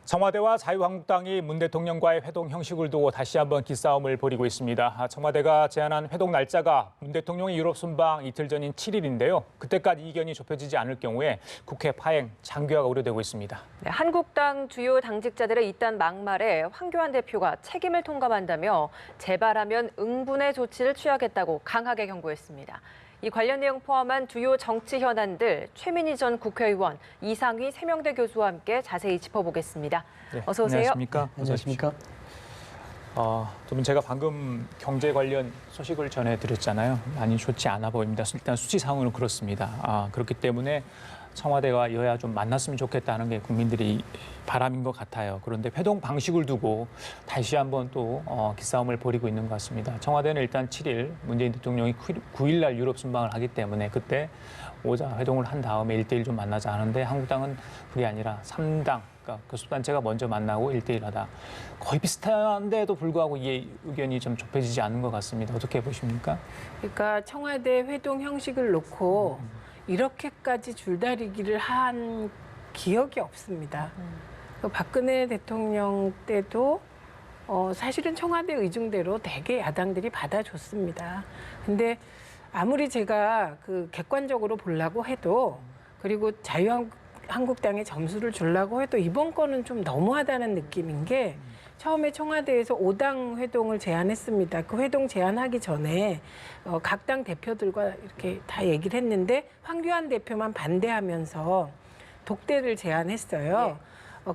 청와대와 자유한국당이 문 대통령과의 회동 형식을 두고 다시 한번 기싸움을 벌이고 있습니다. 청와대가 제안한 회동 날짜가 문 대통령의 유럽 순방 이틀 전인 7일인데요. 그때까지 이견이 좁혀지지 않을 경우에 국회 파행, 장기화가 우려되고 있습니다. 네, 한국당 주요 당직자들의 이딴 막말에 황교안 대표가 책임을 통감한다며 재발하면 응분의 조치를 취하겠다고 강하게 경고했습니다. 이 관련 내용 포함한 주요 정치 현안들 최민희 전 국회의원, 이상휘 세명대 교수와 함께 자세히 짚어보겠습니다. 네, 어서 오세요. 안녕하십니까? 안녕하십니까? 두 분 제가 방금 경제 관련 소식을 전해드렸잖아요. 많이 좋지 않아 보입니다. 일단 수치상으로는 그렇습니다. 그렇기 때문에 청와대와 여야 좀 만났으면 좋겠다는 게 국민들이 바람인 것 같아요. 그런데 회동 방식을 두고 다시 한번 또 기싸움을 벌이고 있는 것 같습니다. 청와대는 일단 7일 문재인 대통령이 9일 날 유럽 순방을 하기 때문에 그때 오자 회동을 한 다음에 1대1 좀 만나자 하는데 한국당은 그게 아니라 3당 그러니까 교섭단체가 먼저 만나고 1대1 하다. 거의 비슷한데도 불구하고 이게 의견이 좀 좁혀지지 않는 것 같습니다. 어떻게 보십니까? 그러니까 청와대 회동 형식을 놓고 이렇게까지 줄다리기를 한 기억이 없습니다. 박근혜 대통령 때도 사실은 청와대 의중대로 대개 야당들이 받아줬습니다. 근데 아무리 제가 객관적으로 보려고 해도 그리고 자유한국당에 점수를 주려고 해도 이번 건은 좀 너무하다는 느낌인 게 처음에 청와대에서 5당 회동을 제안했습니다. 그 회동 제안하기 전에 각 당 대표들과 이렇게 다 얘기를 했는데 황교안 대표만 반대하면서 독대를 제안했어요.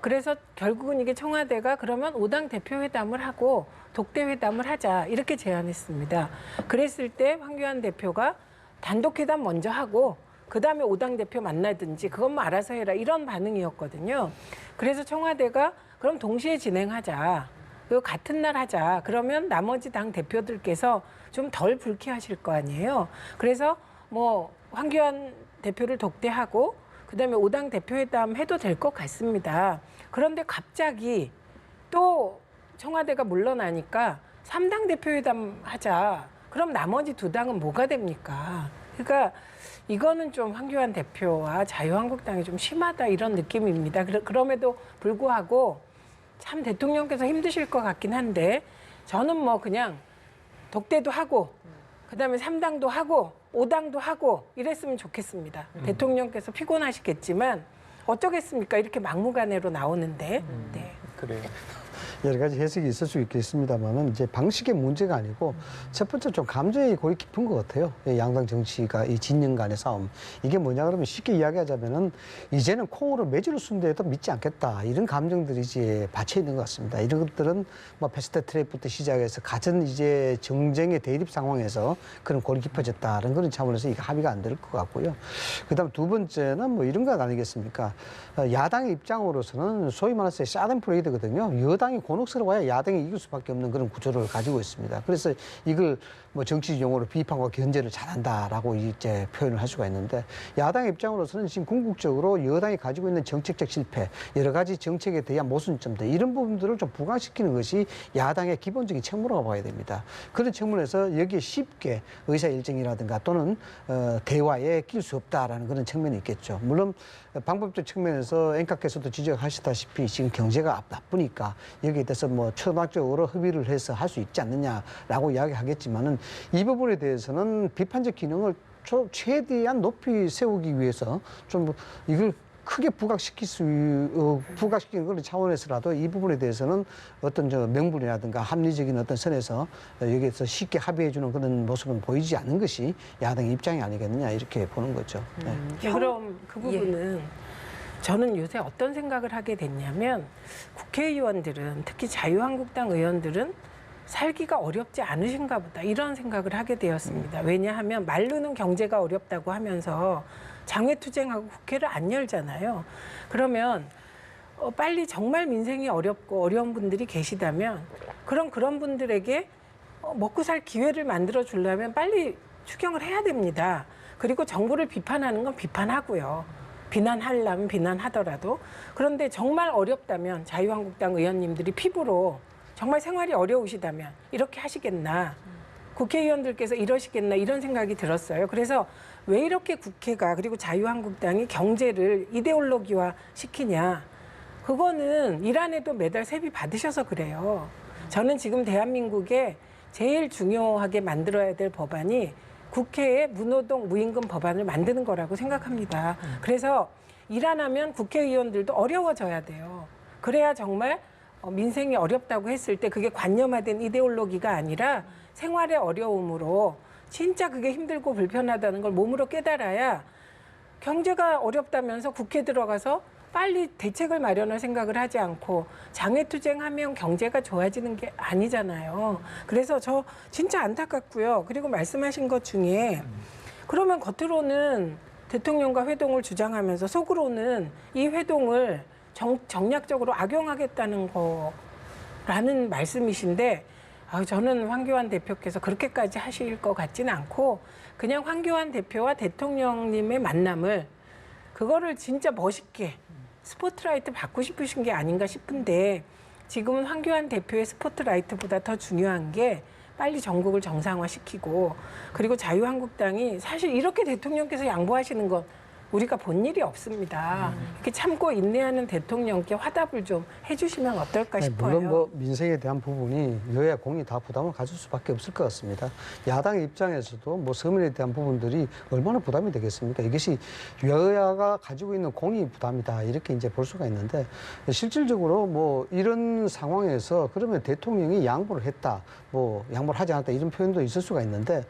그래서 결국은 이게 청와대가 그러면 5당 대표회담을 하고 독대회담을 하자 이렇게 제안했습니다. 그랬을 때 황교안 대표가 단독회담 먼저 하고 그다음에 5당 대표 만나든지 그것만 알아서 해라 이런 반응이었거든요. 그래서 청와대가 그럼 동시에 진행하자. 그리고 같은 날 하자. 그러면 나머지 당 대표들께서 좀 덜 불쾌하실 거 아니에요. 그래서 뭐 황교안 대표를 독대하고 그다음에 5당 대표회담 해도 될 것 같습니다. 그런데 갑자기 또 청와대가 물러나니까 3당 대표회담 하자. 그럼 나머지 2당은 뭐가 됩니까? 그러니까 이거는 좀 황교안 대표와 자유한국당이 좀 심하다 이런 느낌입니다. 그럼에도 불구하고 참 대통령께서 힘드실 것 같긴 한데 저는 뭐 그냥 독대도 하고 그다음에 3당도 하고 5당도 하고 이랬으면 좋겠습니다. 대통령께서 피곤하시겠지만 어쩌겠습니까? 이렇게 막무가내로 나오는데. 네. 그래요. 여러 가지 해석이 있을 수 있겠습니다만은 이제 방식의 문제가 아니고 첫 번째 좀 감정이 거의 깊은 것 같아요. 양당 정치가 이 진영 간의 싸움. 이게 뭐냐 그러면 쉽게 이야기하자면은 이제는 콩으로 매주를 순대해도 믿지 않겠다. 이런 감정들이 이제 받쳐 있는 것 같습니다. 이런 것들은 뭐 패스트 트랙부터 시작해서 갖은 이제 정쟁의 대립 상황에서 그런 골이 깊어졌다는 그런 차원에서 이게 합의가 안 될 것 같고요. 그다음 두 번째는 뭐 이런 것 아니겠습니까? 야당의 입장으로서는 소위 말해서 샤덴프레이드거든요. 여당이 곤혹스러워야 야당이 이길 수밖에 없는 그런 구조를 가지고 있습니다. 그래서 이걸 뭐 정치 용어로 비판과 견제를 잘한다라고 이제 표현을 할 수가 있는데 야당 입장으로서는 지금 궁극적으로 여당이 가지고 있는 정책적 실패, 여러 가지 정책에 대한 모순점들 이런 부분들을 좀 부각시키는 것이 야당의 기본적인 책무라고 봐야 됩니다. 그런 측면에서 여기에 쉽게 의사 일정이라든가 또는 대화에 낄 수 없다라는 그런 측면이 있겠죠. 물론 방법적 측면에서 앵커께서도 지적하시다시피 지금 경제가 나쁘니까 여기에 대해서 뭐 초당적으로 협의를 해서 할 수 있지 않느냐라고 이야기하겠지만은 이 부분에 대해서는 비판적 기능을 최대한 높이 세우기 위해서 좀 이걸 크게 부각시키는 그런 차원에서라도 이 부분에 대해서는 어떤 명분이라든가 합리적인 어떤 선에서 여기에서 쉽게 합의해주는 그런 모습은 보이지 않는 것이 야당의 입장이 아니겠느냐 이렇게 보는 거죠. 네, 그럼 그 부분은 저는 요새 어떤 생각을 하게 됐냐면 국회의원들은 특히 자유한국당 의원들은 살기가 어렵지 않으신가 보다 이런 생각을 하게 되었습니다. 왜냐하면 말로는 경제가 어렵다고 하면서 장외투쟁하고 국회를 안 열잖아요. 그러면 빨리 정말 민생이 어렵고 어려운 분들이 계시다면 그런 분들에게 먹고 살 기회를 만들어 주려면 빨리 추경을 해야 됩니다. 그리고 정부를 비판하는 건 비판하고요. 비난하려면 비난하더라도. 그런데 정말 어렵다면 자유한국당 의원님들이 피부로 정말 생활이 어려우시다면 이렇게 하시겠나. 국회의원들께서 이러시겠나 이런 생각이 들었어요. 그래서 왜 이렇게 국회가 그리고 자유한국당이 경제를 이데올로기화 시키냐. 그거는 일 안 해도 매달 세비 받으셔서 그래요. 저는 지금 대한민국에 제일 중요하게 만들어야 될 법안이 국회에 무노동 무임금 법안을 만드는 거라고 생각합니다. 그래서 일 안 하면 국회의원들도 어려워져야 돼요. 그래야 정말 민생이 어렵다고 했을 때 그게 관념화된 이데올로기가 아니라 생활의 어려움으로 진짜 그게 힘들고 불편하다는 걸 몸으로 깨달아야 경제가 어렵다면서 국회 들어가서 빨리 대책을 마련할 생각을 하지 않고 장애투쟁하면 경제가 좋아지는 게 아니잖아요. 그래서 저 진짜 안타깝고요. 그리고 말씀하신 것 중에 그러면 겉으로는 대통령과 회동을 주장하면서 속으로는 이 회동을 정략적으로 악용하겠다는 거라는 말씀이신데 저는 황교안 대표께서 그렇게까지 하실 것 같지는 않고 그냥 황교안 대표와 대통령님의 만남을 그거를 진짜 멋있게 스포트라이트 받고 싶으신 게 아닌가 싶은데 지금은 황교안 대표의 스포트라이트보다 더 중요한 게 빨리 전국을 정상화시키고 그리고 자유한국당이 사실 이렇게 대통령께서 양보하시는 건 우리가 본 일이 없습니다. 이렇게 참고 인내하는 대통령께 화답을 좀 해주시면 어떨까 싶어요. 물론 뭐 민생에 대한 부분이 여야 공이 다 부담을 가질 수밖에 없을 것 같습니다. 야당의 입장에서도 뭐 서민에 대한 부분들이 얼마나 부담이 되겠습니까? 이것이 여야가 가지고 있는 공이 부담이다 이렇게 이제 볼 수가 있는데 실질적으로 뭐 이런 상황에서 그러면 대통령이 양보를 했다, 뭐 양보를 하지 않았다 이런 표현도 있을 수가 있는데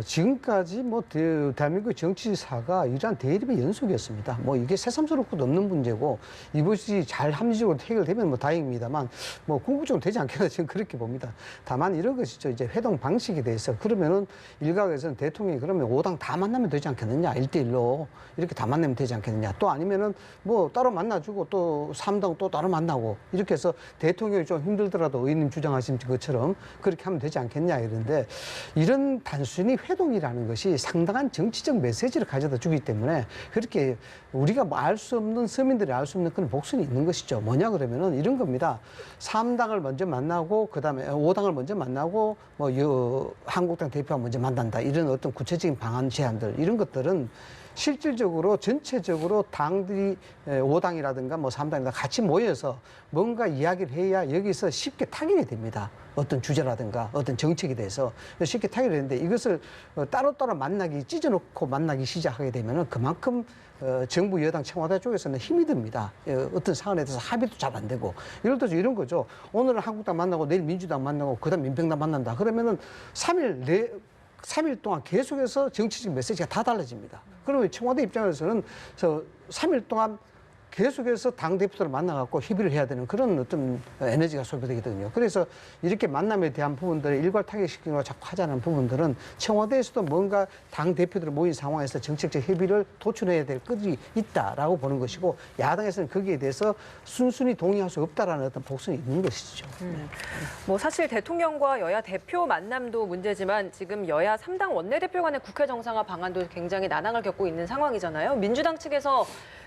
지금까지 뭐 대한민국 정치사가 이러한 대립의 연속이었습니다. 뭐 이게 새삼스럽고도 없는 문제고 이것이 잘 합리적으로 해결되면 뭐 다행입니다만 뭐 궁극적으로 되지 않겠나 지금 그렇게 봅니다. 다만 이런 것이죠. 이제 회동 방식에 대해서 그러면은 일각에서는 대통령이 그러면 5당 다 만나면 되지 않겠느냐 1대1로 이렇게 다 만나면 되지 않겠느냐 또 아니면은 뭐 따로 만나주고 또 3당 또 따로 만나고 이렇게 해서 대통령이 좀 힘들더라도 의원님 주장하신 것처럼 그렇게 하면 되지 않겠냐 이런데 이런 단순히 회동이라는 것이 상당한 정치적 메시지를 가져다 주기 때문에 그렇게 우리가 뭐 알 수 없는 서민들이 알 수 없는 그런 복선이 있는 것이죠. 뭐냐 그러면은 이런 겁니다. 3당을 먼저 만나고 그다음에 5당을 먼저 만나고 뭐 한국당 대표가 먼저 만난다. 이런 어떤 구체적인 방안 제안들 이런 것들은 실질적으로 전체적으로 당들이 5당이라든가 뭐 3당이라든가 같이 모여서 뭔가 이야기를 해야 여기서 쉽게 타결이 됩니다. 어떤 주제라든가 어떤 정책에 대해서 쉽게 타결이 되는데 이것을 따로따로 찢어놓고 만나기 시작하게 되면은 그만큼 정부 여당 청와대 쪽에서는 힘이 듭니다. 어떤 사안에 대해서 합의도 잘 안 되고 예를 들어서 이런 거죠. 오늘은 한국당 만나고 내일 민주당 만나고 그다음 민평당 만난다. 그러면은 3일 동안 계속해서 정치적 메시지가 다 달라집니다. 그러면 청와대 입장에서는 3일 동안 계속해서 당대표들을 만나갖고 협의를 해야 되는 그런 어떤 에너지가 소비되거든요. 그래서 이렇게 만남에 대한 부분들을 일괄 타격시키려고 자꾸 하자는 부분들은 청와대에서도 뭔가 당대표들 모인 상황에서 정책적 협의를 도출해야 될 것이 있다라고 보는 것이고 야당에서는 거기에 대해서 순순히 동의할 수 없다라는 어떤 복선이 있는 것이죠. 뭐 사실 대통령과 여야 대표 만남도 문제지만 지금 여야 3당 원내대표 간의 국회 정상화 방안도 굉장히 난항을 겪고 있는 상황이잖아요. 민주당 측에서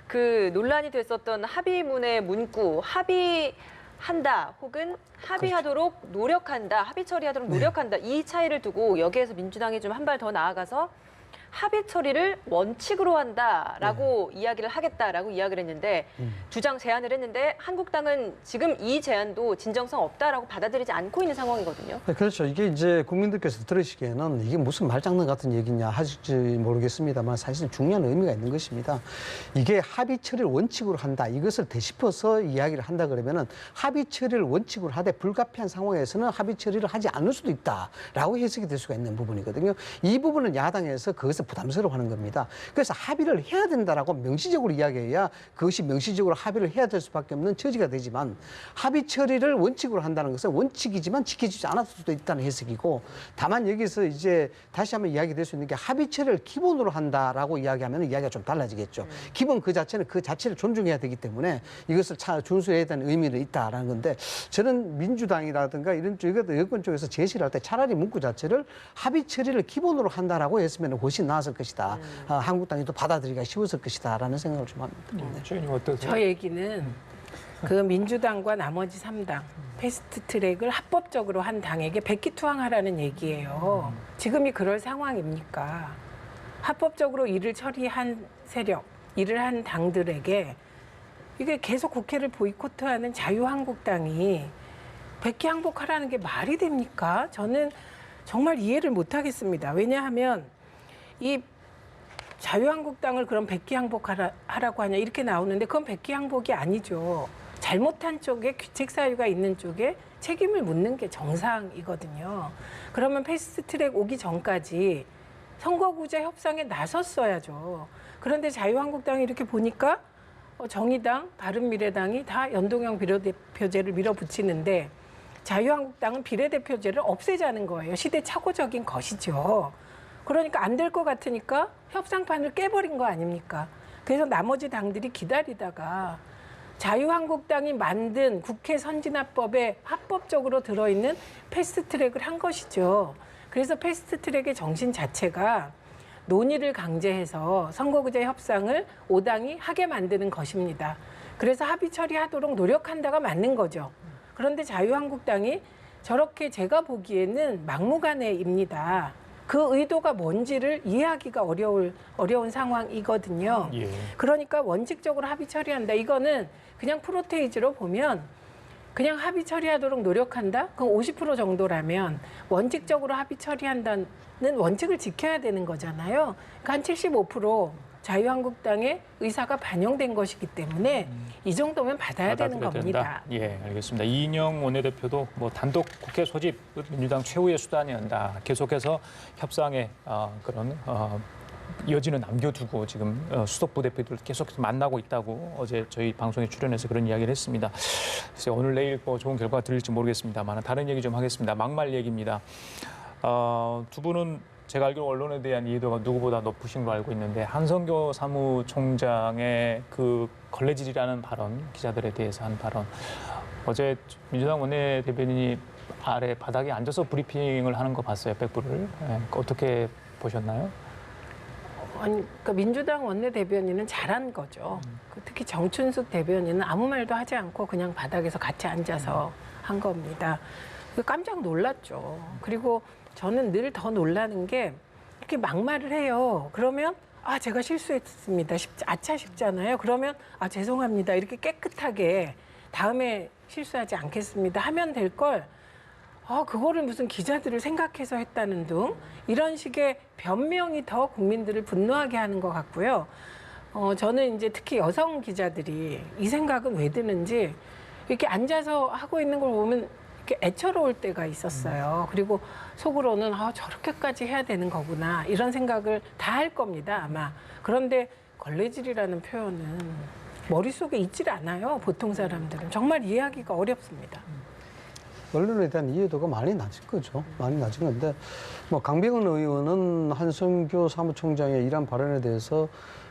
그 논란이 됐었던 합의문의 문구 합의한다 혹은 합의하도록 노력한다, 합의 처리하도록 노력한다 이 차이를 두고 여기에서 민주당이 좀 한 발 더 나아가서 합의 처리를 원칙으로 한다라고 이야기를 하겠다라고 이야기를 했는데 주장 제안을 했는데 한국당은 지금 이 제안도 진정성 없다라고 받아들이지 않고 있는 상황이거든요. 네, 그렇죠. 이게 이제 국민들께서 들으시기에는 이게 무슨 말장난 같은 얘기냐 하실지 모르겠습니다만 사실 중요한 의미가 있는 것입니다. 이게 합의 처리를 원칙으로 한다. 이것을 되짚어서 이야기를 한다 그러면은 합의 처리를 원칙으로 하되 불가피한 상황에서는 합의 처리를 하지 않을 수도 있다라고 해석이 될 수가 있는 부분이거든요. 이 부분은 야당에서 그것을 부담스러워하는 겁니다. 그래서 합의를 해야 된다라고 명시적으로 이야기해야 그것이 명시적으로 합의를 해야 될 수밖에 없는 처지가 되지만 합의 처리를 원칙으로 한다는 것은 원칙이지만 지켜지지 않았을 수도 있다는 해석이고 다만 여기서 이제 다시 한번 이야기될 수 있는 게 합의 처리를 기본으로 한다라고 이야기하면 이야기가 좀 달라지겠죠. 기본 그 자체는 그 자체를 존중해야 되기 때문에 이것을 준수해야 되는 의미는 있다라는 건데 저는 민주당이라든가 이런 쪽에도 여권 쪽에서 제시를 할 때 차라리 문구 자체를 합의 처리를 기본으로 한다라고 했으면 훨씬 나았을 것이다. 한국당이 또 받아들이기가 쉬웠을 것이다라는 생각을 좀 합니다. 주인님 어떠세요? 저 얘기는 그 민주당과 나머지 3당 패스트 트랙을 합법적으로 한 당에게 백기투항하라는 얘기예요. 지금이 그럴 상황입니까? 합법적으로 일을 처리한 세력, 일을 한 당들에게 이게 계속 국회를 보이콧하는 자유한국당이 백기 항복하라는 게 말이 됩니까? 저는 정말 이해를 못하겠습니다. 왜냐하면 이 자유한국당을 그럼 백기 항복하라고 하냐 이렇게 나오는데 그건 백기 항복이 아니죠. 잘못한 쪽에 귀책 사유가 있는 쪽에 책임을 묻는 게 정상이거든요. 그러면 패스트트랙 오기 전까지 선거구제 협상에 나섰어야죠. 그런데 자유한국당이 이렇게 보니까 정의당, 바른미래당이 다 연동형 비례대표제를 밀어붙이는데 자유한국당은 비례대표제를 없애자는 거예요. 시대착오적인 것이죠. 그러니까 안 될 것 같으니까 협상판을 깨버린 거 아닙니까? 그래서 나머지 당들이 기다리다가 자유한국당이 만든 국회 선진화법에 합법적으로 들어있는 패스트트랙을 한 것이죠. 그래서 패스트트랙의 정신 자체가 논의를 강제해서 선거구제 협상을 5당이 하게 만드는 것입니다. 그래서 합의 처리하도록 노력한다가 맞는 거죠. 그런데 자유한국당이 저렇게 제가 보기에는 막무가내입니다. 그 의도가 뭔지를 이해하기가 어려운 상황이거든요. 예. 그러니까 원칙적으로 합의 처리한다. 이거는 그냥 프로테이즈로 보면 그냥 합의 처리하도록 노력한다? 그럼 50% 정도라면 원칙적으로 합의 처리한다는 원칙을 지켜야 되는 거잖아요. 그러니까 한 75% 자유한국당의 의사가 반영된 것이기 때문에 이 정도면 받아야 되는 겁니다. 예, 알겠습니다. 이인영 원내대표도 뭐 단독 국회 소집 민주당 최후의 수단이었다. 계속해서 협상의 그런 여지는 남겨두고 지금 수석 부대표들 계속 만나고 있다고 어제 저희 방송에 출연해서 그런 이야기를 했습니다. 글쎄 오늘 내일 뭐 좋은 결과가 들릴지 모르겠습니다만 다른 얘기 좀 하겠습니다. 막말 얘기입니다. 두 분은 제가 알기로 언론에 대한 이해도가 누구보다 높으신 거 알고 있는데 한성교 사무총장의 그 걸레질이라는 발언, 기자들에 대해서 한 발언. 어제 민주당 원내대변인이 아래 바닥에 앉아서 브리핑을 하는 거 봤어요, 백부를. 예, 어떻게 보셨나요? 아니, 그러니까 민주당 원내대변인은 잘한 거죠. 특히 정춘숙 대변인은 아무 말도 하지 않고 그냥 바닥에서 같이 앉아서 한 겁니다. 깜짝 놀랐죠. 그리고 저는 늘 더 놀라는 게 이렇게 막말을 해요. 그러면 제가 실수했습니다. 아차 싶잖아요. 그러면 죄송합니다. 이렇게 깨끗하게 다음에 실수하지 않겠습니다. 하면 될 걸 그거를 무슨 기자들을 생각해서 했다는 등 이런 식의 변명이 더 국민들을 분노하게 하는 것 같고요. 저는 이제 특히 여성 기자들이 이 생각은 왜 드는지 이렇게 앉아서 하고 있는 걸 보면 이렇게 애처로울 때가 있었어요. 그리고 속으로는 저렇게까지 해야 되는 거구나 이런 생각을 다 할 겁니다 아마. 그런데 걸레질이라는 표현은 머릿속에 있질 않아요. 보통 사람들은. 정말 이해하기가 어렵습니다. 언론에 대한 이해도가 많이 낮은 거죠. 많이 낮은 건데 뭐 강병원 의원은 한성교 사무총장의 이런 발언에 대해서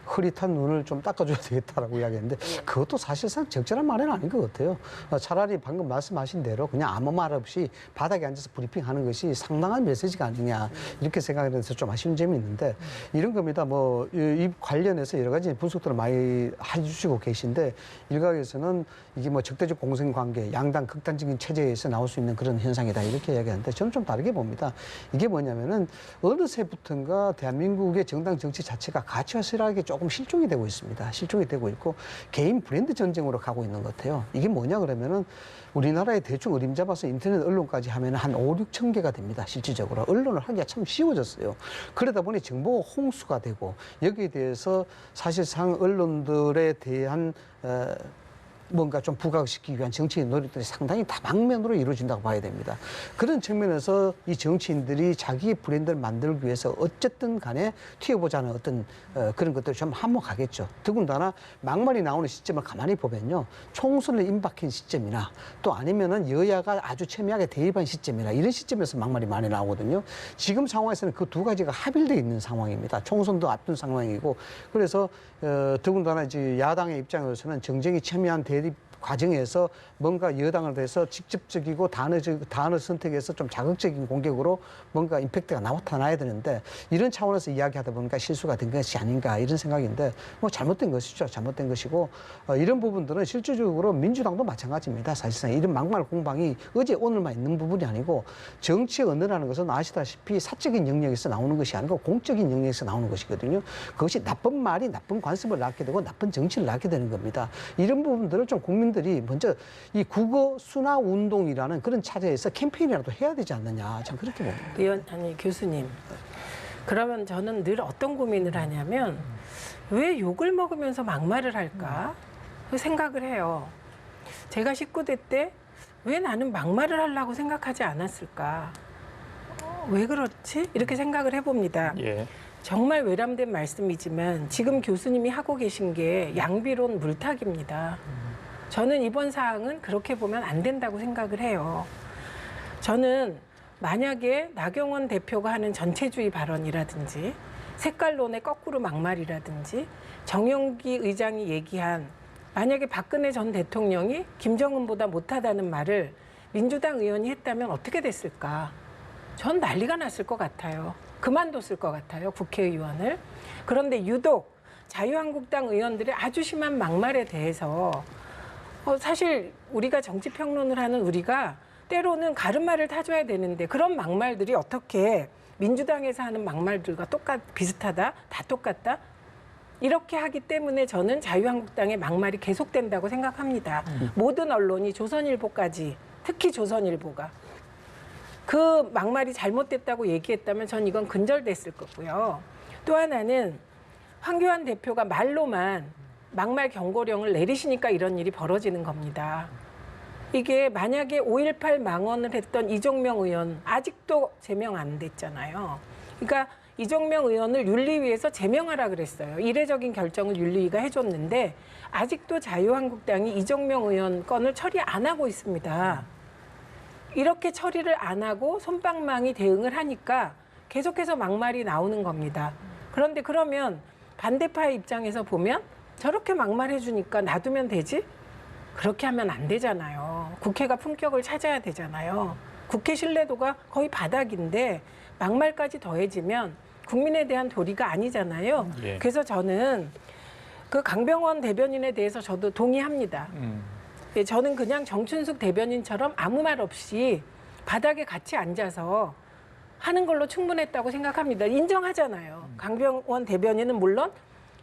흐릿한 눈을 좀 닦아줘야 되겠다라고 이야기했는데 그것도 사실상 적절한 말은 아닌 것 같아요. 차라리 방금 말씀하신 대로 그냥 아무 말 없이 바닥에 앉아서 브리핑하는 것이 상당한 메시지가 아니냐 이렇게 생각을 해서 좀 아쉬운 점이 있는데 이런 겁니다. 뭐 이 관련해서 여러 가지 분석들을 많이 해주시고 계신데 일각에서는 이게 뭐 적대적 공생관계, 양당 극단적인 체제에서 나올 수 있는 그런 현상이다 이렇게 이야기하는데 저는 좀 다르게 봅니다. 이게 뭐냐면은 어느새부턴가 대한민국의 정당 정치 자체가 가치화설하게 조금 실종이 되고 있습니다. 실종이 되고 있고 개인 브랜드 전쟁으로 가고 있는 것 같아요. 이게 뭐냐 그러면은 우리나라에 대충 어림잡아서 인터넷 언론까지 하면 한 5, 6천 개가 됩니다. 실질적으로. 언론을 하기가 참 쉬워졌어요. 그러다 보니 정보가 홍수가 되고 여기에 대해서 사실상 언론들에 대한 뭔가 좀 부각시키기 위한 정치인 노력들이 상당히 다방면으로 이루어진다고 봐야 됩니다. 그런 측면에서 이 정치인들이 자기의 브랜드를 만들기 위해서 어쨌든 간에 튀어보자는 어떤 그런 것들을 좀 한몫하겠죠. 더군다나 막말이 나오는 시점을 가만히 보면요. 총선을 임박한 시점이나 또 아니면은 여야가 아주 첨예하게 대립한 시점이나 이런 시점에서 막말이 많이 나오거든요. 지금 상황에서는 그 두 가지가 합일되어 있는 상황입니다. 총선도 앞둔 상황이고 그래서 더군다나 이제 야당의 입장에서는 정쟁이 첨예한 대립 과정에서 뭔가 여당을 대해서 직접적이고 단어 선택에서 좀 자극적인 공격으로 뭔가 임팩트가 나타나야 되는데 이런 차원에서 이야기하다 보니까 실수가 된 것이 아닌가 이런 생각인데 뭐 잘못된 것이죠. 잘못된 것이고 이런 부분들은 실질적으로 민주당도 마찬가지입니다. 사실상 이런 막말 공방이 어제 오늘만 있는 부분이 아니고 정치의 언어라는 것은 아시다시피 사적인 영역에서 나오는 것이 아니고 공적인 영역에서 나오는 것이거든요. 그것이 나쁜 말이 나쁜 관습을 낳게 되고 나쁜 정치를 낳게 되는 겁니다. 이런 부분들을 좀 국민들이 먼저 이 국어 순화 운동이라는 그런 차제에서 캠페인이라도 해야 되지 않느냐. 전 그렇게 봅니다. 교수님. 그러면 저는 늘 어떤 고민을 하냐면 왜 욕을 먹으면서 막말을 할까? 그 생각을 해요. 제가 19대 때 왜 나는 막말을 하려고 생각하지 않았을까? 왜 그렇지? 이렇게 생각을 해봅니다. 예. 정말 외람된 말씀이지만 지금 교수님이 하고 계신 게 양비론 물타기입니다. 저는 이번 사항은 그렇게 보면 안 된다고 생각을 해요. 저는 만약에 나경원 대표가 하는 전체주의 발언이라든지 색깔론의 거꾸로 막말이라든지 정용기 의장이 얘기한 만약에 박근혜 전 대통령이 김정은보다 못하다는 말을 민주당 의원이 했다면 어떻게 됐을까? 전 난리가 났을 것 같아요. 그만뒀을 것 같아요, 국회의원을. 그런데 유독 자유한국당 의원들의 아주 심한 막말에 대해서 사실 우리가 정치평론을 하는 우리가 때로는 가르마를 타줘야 되는데 그런 막말들이 어떻게 민주당에서 하는 막말들과 비슷하다? 다 똑같다? 이렇게 하기 때문에 저는 자유한국당의 막말이 계속된다고 생각합니다. 모든 언론이 조선일보까지, 특히 조선일보가 그 막말이 잘못됐다고 얘기했다면 전 이건 근절됐을 거고요. 또 하나는 황교안 대표가 말로만 막말 경고령을 내리시니까 이런 일이 벌어지는 겁니다. 이게 만약에 5.18 망언을 했던 이종명 의원 아직도 제명 안 됐잖아요. 그러니까 이종명 의원을 윤리위에서 제명하라 그랬어요. 이례적인 결정을 윤리위가 해줬는데 아직도 자유한국당이 이종명 의원 건을 처리 안 하고 있습니다. 이렇게 처리를 안 하고 솜방망이 대응을 하니까 계속해서 막말이 나오는 겁니다. 그런데 그러면 반대파의 입장에서 보면 저렇게 막말해 주니까 놔두면 되지? 그렇게 하면 안 되잖아요. 국회가 품격을 찾아야 되잖아요. 국회 신뢰도가 거의 바닥인데 막말까지 더해지면 국민에 대한 도리가 아니잖아요. 예. 그래서 저는 그 강병원 대변인에 대해서 저도 동의합니다. 예, 저는 그냥 정춘숙 대변인처럼 아무 말 없이 바닥에 같이 앉아서 하는 걸로 충분했다고 생각합니다. 인정하잖아요. 강병원 대변인은 물론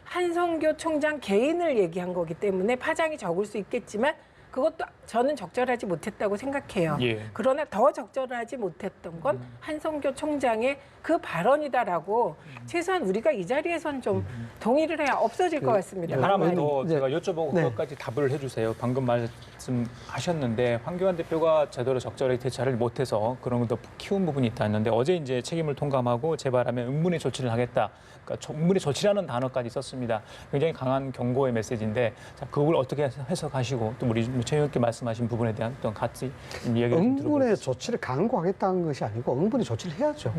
한성교 총장 개인을 얘기한 거기 때문에 파장이 적을 수 있겠지만 그것도 저는 적절하지 못했다고 생각해요. 예. 그러나 더 적절하지 못했던 건 한성교 총장의 그 발언이다라고 최소한 우리가 이 자리에선 좀 동의를 해야 없어질 것 같습니다. 하나만 더 네. 제가 여쭤보고 네. 그것까지 답을 해주세요. 방금 말씀하셨는데 황교안 대표가 제대로 적절하게 대처를 못해서 그런 것도 키운 부분이 있다는데 어제 이제 책임을 통감하고 재발하면 응분의 조치를 하겠다. 그러니까 응분의 조치라는 단어까지 썼습니다. 굉장히 강한 경고의 메시지인데 자, 그걸 어떻게 해석하시고 또 우리 최 의원께 말씀하신 부분에 대한 또 같이 이야기를 좀 응분의 들어보겠습니다. 조치를 강구하겠다는 것이 아니고 응분의 조치를 해야죠.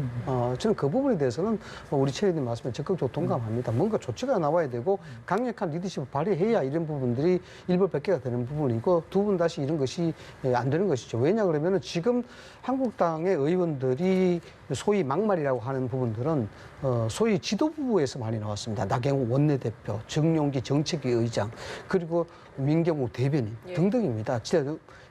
저는 그 부분에 대해서는 우리 최 의원님 말씀에 적극적으로 동감합니다. 뭔가 조치가 나와야 되고 강력한 리더십을 발휘해야 이런 부분들이 일벌백계가 되는 부분이고 두 분 다시 이런 것이 안 되는 것이죠. 왜냐 그러면은 지금 한국당의 의원들이 소위 막말이라고 하는 부분들은 소위 지도부에서 많이 나왔습니다. 나경원 원내대표, 정용기 정책위 의장, 그리고 민경우 대변인 등등입니다.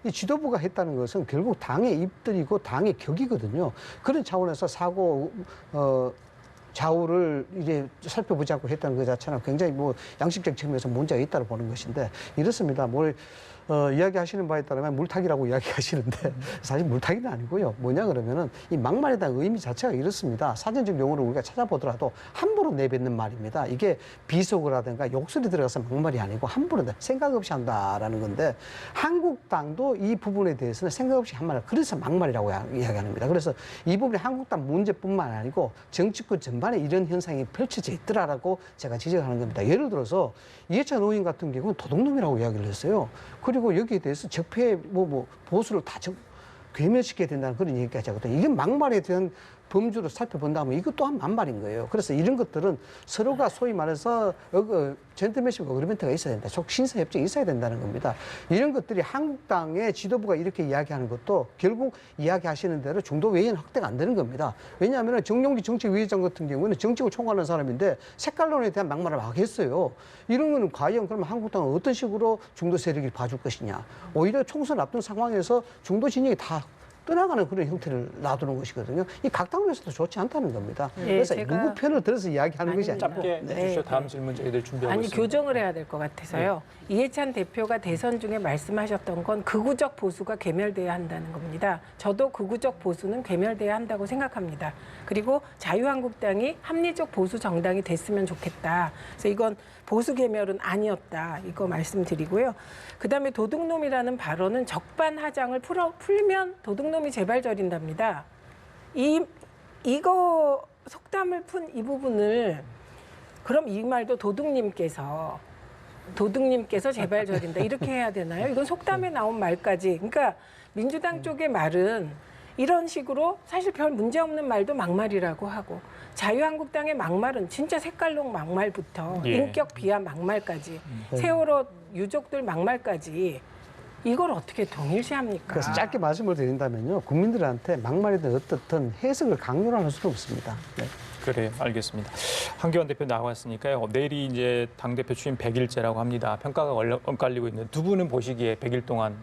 이 지도부가 했다는 것은 결국 당의 입들이고 당의 격이거든요. 그런 차원에서 사고 좌우를 이제 살펴보자고 했다는 것 자체는 굉장히 뭐 양식적 측면에서 문제가 있다고 보는 것인데 이렇습니다. 이야기하시는 바에 따르면 물타기라고 이야기하시는데 사실 물타기는 아니고요. 뭐냐 그러면은 이 막말에 대한 의미 자체가 이렇습니다. 사전적 용어를 우리가 찾아보더라도 함부로 내뱉는 말입니다. 이게 비속어라든가 욕설이 들어가서 막말이 아니고 함부로 생각 없이 한다라는 건데 한국당도 이 부분에 대해서는 생각 없이 한 말을 그래서 막말이라고 이야기합니다. 그래서 이 부분이 한국당 문제뿐만 아니고 정치권 전반에 이런 현상이 펼쳐져 있더라라고 제가 지적하는 겁니다. 예를 들어서 이해찬 의원 같은 경우는 도둑놈이라고 이야기를 했어요. 그리고 여기에 대해서 적폐 보수를 다 괴멸시켜야 된다는 그런 얘기까지 하거든요. 이게 막말에 대한 범주로 살펴본다면 이것 또한 만발인 거예요. 그래서 이런 것들은 서로가 소위 말해서 젠틀맨십 어그리먼트가 있어야 된다. 신사협정이 있어야 된다는 겁니다. 이런 것들이 한국당의 지도부가 이렇게 이야기하는 것도 결국 이야기하시는 대로 중도 외연 확대가 안 되는 겁니다. 왜냐하면 정용기 정책위의장 같은 경우는 정책을 총괄하는 사람인데 색깔론에 대한 막말을 막 했어요. 이런 거는 과연 그러면 한국당은 어떤 식으로 중도 세력이 봐줄 것이냐. 오히려 총선 앞둔 상황에서 중도 진영이 다 떠나가는 그런 형태를 놔두는 것이거든요. 이 각 당에서도 좋지 않다는 겁니다. 그래서 누구 편을 들어서 이야기하는 것이 아니고. 짧게 주시죠. 다음 질문 저희들 준비하고 아니 있습니다. 교정을 해야 될 것 같아서요. 이해찬 대표가 대선 중에 말씀하셨던 건 극우적 보수가 괴멸돼야 한다는 겁니다. 저도 극우적 보수는 괴멸돼야 한다고 생각합니다. 그리고 자유한국당이 합리적 보수 정당이 됐으면 좋겠다. 그래서 이건 보수 괴멸은 아니었다. 이거 말씀드리고요. 그다음에 도둑놈이라는 발언은 적반하장을 풀면 도둑놈이 재발저린답니다. 이거 속담을 푼 이 부분을 그럼 이 말도 도둑님께서 재발저린다 이렇게 해야 되나요? 이건 속담에 나온 말까지. 그러니까 민주당 쪽의 말은 이런 식으로 사실 별 문제 없는 말도 막말이라고 하고 자유한국당의 막말은 진짜 색깔론 막말부터 인격 비하 막말까지 세월호 유족들 막말까지 이걸 어떻게 동일시합니까? 그래서 짧게 말씀을 드린다면요. 국민들한테 막말이든 어떻든 해석을 강요를 할 수는 없습니다. 네. 그래요. 알겠습니다. 황교안 대표 나왔으니까요. 내일이 이제 당대표 취임 100일째라고 합니다. 평가가 엇갈리고 있는 두 분은 보시기에 100일 동안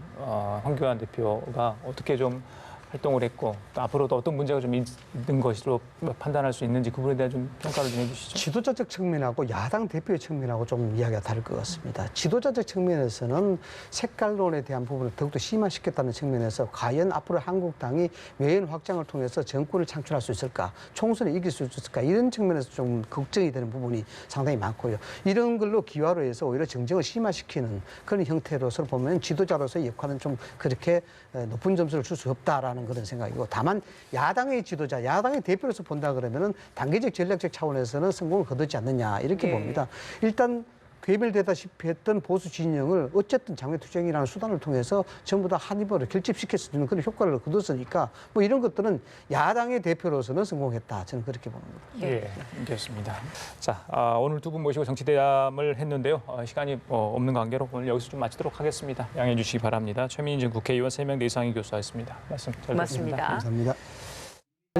황교안 대표가 어떻게 좀 활동을 했고 또 앞으로도 어떤 문제가 좀 있는 것으로 판단할 수 있는지 그 부분에 대한 좀 평가를 좀 해주시죠. 지도자적 측면하고 야당 대표의 측면하고 좀 이야기가 다를 것 같습니다. 지도자적 측면에서는 색깔론에 대한 부분을 더욱더 심화시켰다는 측면에서 과연 앞으로 한국당이 외연 확장을 통해서 정권을 창출할 수 있을까, 총선을 이길 수 있을까 이런 측면에서 좀 걱정이 되는 부분이 상당히 많고요. 이런 걸로 기화로 해서 오히려 정쟁을 심화시키는 그런 형태로서 보면 지도자로서의 역할은 좀 그렇게 높은 점수를 줄 수 없다라는 그런 생각이고, 다만 야당의 지도자, 야당의 대표로서 본다 그러면은 단계적 전략적 차원에서는 성공을 거두지 않느냐 이렇게 봅니다. 일단 괴멸되다시피 했던 보수 진영을 어쨌든 장외투쟁이라는 수단을 통해서 전부 다 한 입으로 결집시킬 수 있는 그런 효과를 거뒀으니까 뭐 이런 것들은 야당의 대표로서는 성공했다. 저는 그렇게 봅니다. 예, 알겠습니다. 자, 오늘 두 분 모시고 정치대담을 했는데요. 시간이 없는 관계로 오늘 여기서 좀 마치도록 하겠습니다. 양해해 주시기 바랍니다. 최민희 전 국회의원 3명 이상의 교수였습니다. 말씀 잘 고맙습니다. 들었습니다. 감사합니다.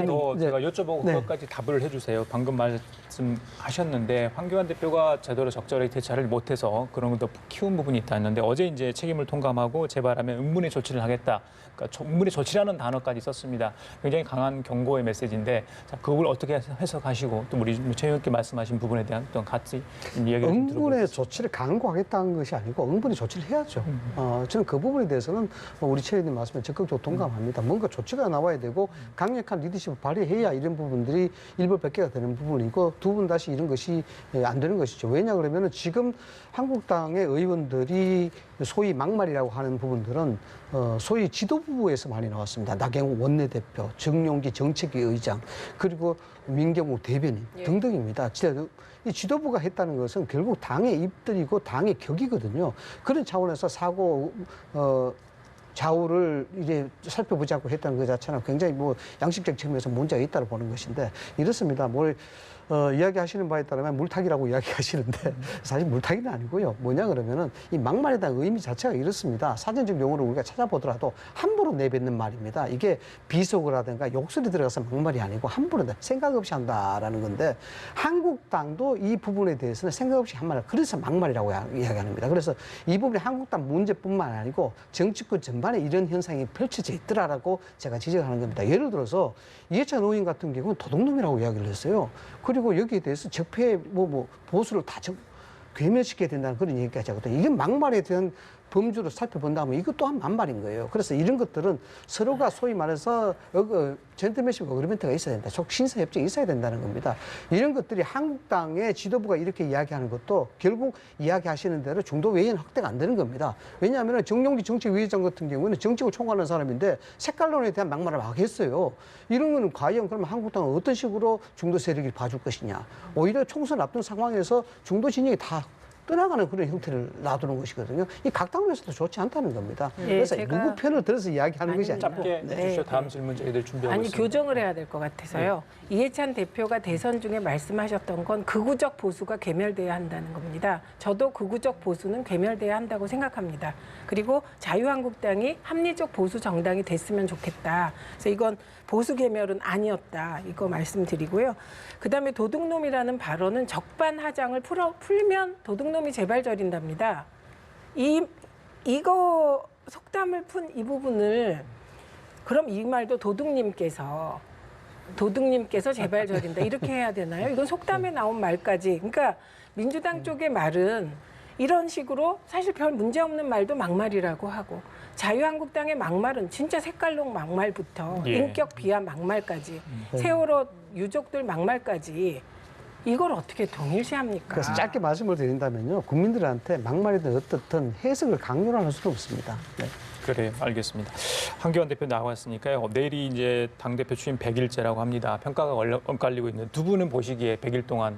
또 제가 여쭤보고 그것까지 답을 해주세요. 방금 말씀하셨는데 황교안 대표가 제대로 적절하게 대처를 못해서 그런 것도 키운 부분이 있다 했는데 어제 이제 책임을 통감하고 재발하면 응분의 조치를 하겠다. 그러니까 응분의 조치라는 단어까지 썼습니다. 굉장히 강한 경고의 메시지인데 자, 그걸 어떻게 해석하시고 또 우리 최 의원께 말씀하신 부분에 대한 또 같이 이야기를 좀 들어보겠습니다. 응분의 조치를 강구하겠다는 것이 아니고 응분의 조치를 해야죠. 저는 그 부분에 대해서는 우리 최 의원님 말씀에 적극적으로 동감합니다. 뭔가 조치가 나와야 되고 강력한 리더십을 발휘해야 이런 부분들이 일벌백계가 되는 부분이고 두 분 다시 이런 것이 안 되는 것이죠. 왜냐 그러면은 지금 한국당의 의원들이 소위 막말이라고 하는 부분들은 소위 지도부에서 많이 나왔습니다. 나경원 원내대표, 정용기 정책위 의장, 그리고 민경욱 대변인 등등입니다. 이 지도부가 했다는 것은 결국 당의 입들이고 당의 격이거든요. 그런 차원에서 사고 좌우를 이제 살펴보자고 했다는 것 자체는 굉장히 뭐 양식적 측면에서 문제가 있다고 보는 것인데 이렇습니다. 이야기하시는 바에 따르면 물타기라고 이야기하시는데 사실 물타기는 아니고요. 뭐냐 그러면은 이 막말에 대한 의미 자체가 이렇습니다. 사전적 용어를 우리가 찾아보더라도 함부로 내뱉는 말입니다. 이게 비속어라든가 욕설이 들어가서 막말이 아니고 함부로 생각 없이 한다라는 건데 한국당도 이 부분에 대해서는 생각 없이 한 말을 그래서 막말이라고 이야기하는 겁니다. 그래서 이 부분이 한국당 문제뿐만 아니고 정치권 전반에 이런 현상이 펼쳐져 있더라라고 제가 지적하는 겁니다. 예를 들어서 이해찬 의원 같은 경우는 도둑놈이라고 이야기를 했어요. 그리고 여기에 대해서 적폐 보수를 다 괴멸시켜야 된다는 그런 얘기까지 하거든요. 이게 막말에 대한 범주로 살펴본다면 이것 또한 만발인 거예요. 그래서 이런 것들은 서로가 소위 말해서 젠틀맨십 어그리먼트가 있어야 된다. 신사협정이 있어야 된다는 겁니다. 이런 것들이 한국당의 지도부가 이렇게 이야기하는 것도 결국 이야기하시는 대로 중도 외연 확대가 안 되는 겁니다. 왜냐하면 정용기 정책위의장 같은 경우는 정책을 총괄하는 사람인데 색깔론에 대한 막말을 막 했어요. 이런 거는 과연 그러면 한국당은 어떤 식으로 중도 세력이 봐줄 것이냐. 오히려 총선 앞둔 상황에서 중도 진영이 다 떠나가는 그런 형태를 놔두는 것이거든요. 이 각 당에서도 좋지 않다는 겁니다. 네, 그래서 제가- 누구 편을 들어서 이야기하는 것이 아니고 짧게 네. 해주시죠. 다음 질문 저희들 준비하고 아니 있습니다. 교정을 해야 될 것 같아서요. 이해찬 대표가 대선 중에 말씀하셨던 건 극우적 보수가 괴멸돼야 한다는 겁니다. 저도 극우적 보수는 괴멸돼야 한다고 생각합니다. 그리고 자유한국당이 합리적 보수 정당이 됐으면 좋겠다. 그래서 이건 보수 괴멸은 아니었다. 이거 말씀드리고요. 그다음에 도둑놈이라는 발언은 적반하장을 풀면 도둑놈이 재발절인답니다. 이거 속담을 푼 이 부분을 그럼 이 말도 도둑님께서 재발절인다 이렇게 해야 되나요? 이건 속담에 나온 말까지. 그러니까 민주당 쪽의 말은 이런 식으로 사실 별 문제 없는 말도 막말이라고 하고 자유한국당의 막말은 진짜 색깔론 막말부터 예. 인격 비하 막말까지 세월호 유족들 막말까지 이걸 어떻게 동일시합니까? 그래서 짧게 말씀을 드린다면요. 국민들한테 막말이든 어떻든 해석을 강요를 할 수는 없습니다. 네. 그래요. 알겠습니다. 황교안 대표 나왔으니까요. 내일이 이제 당대표 취임 100일째라고 합니다. 평가가 엇갈리고 있는 두 분은 보시기에 100일 동안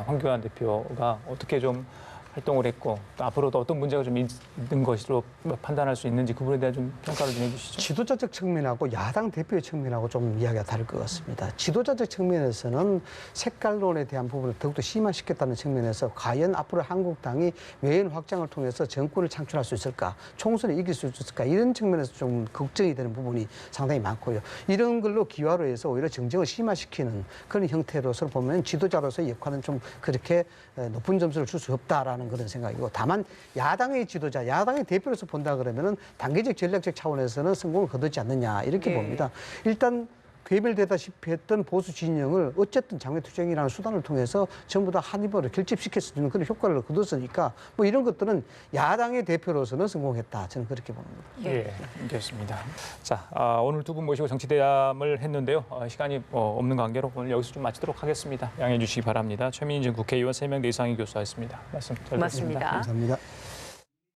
황교안 대표가 어떻게 좀 활동을 했고 또 앞으로도 어떤 문제가 좀 있는 것으로 판단할 수 있는지 그 부분에 대한 좀 평가를 좀 해주시죠. 지도자적 측면하고 야당 대표의 측면하고 좀 이야기가 다를 것 같습니다. 지도자적 측면에서는 색깔론에 대한 부분을 더욱더 심화시켰다는 측면에서 과연 앞으로 한국당이 외연 확장을 통해서 정권을 창출할 수 있을까, 총선을 이길 수 있을까 이런 측면에서 좀 걱정이 되는 부분이 상당히 많고요. 이런 걸로 기화로 해서 오히려 정쟁을 심화시키는 그런 형태로서 보면 지도자로서의 역할은 좀 그렇게 높은 점수를 줄 수 없다라는 그런 생각이고, 다만 야당의 지도자, 야당의 대표로서 본다 그러면은 단계적 전략적 차원에서는 성공을 거두지 않느냐 이렇게 네. 봅니다. 일단 괴멸되다시피 했던 보수 진영을 어쨌든 장외투쟁이라는 수단을 통해서 전부 다 한 입으로 결집시킬 수 있는 그런 효과를 거뒀으니까 뭐 이런 것들은 야당의 대표로서는 성공했다. 저는 그렇게 봅니다. 예, 알겠습니다. 자, 오늘 두 분 모시고 정치대담을 했는데요. 시간이 없는 관계로 오늘 여기서 좀 마치도록 하겠습니다. 양해해 주시기 바랍니다. 최민희 전 국회의원 3명 이상의 교수였습니다. 말씀 잘 고맙습니다. 감사합니다.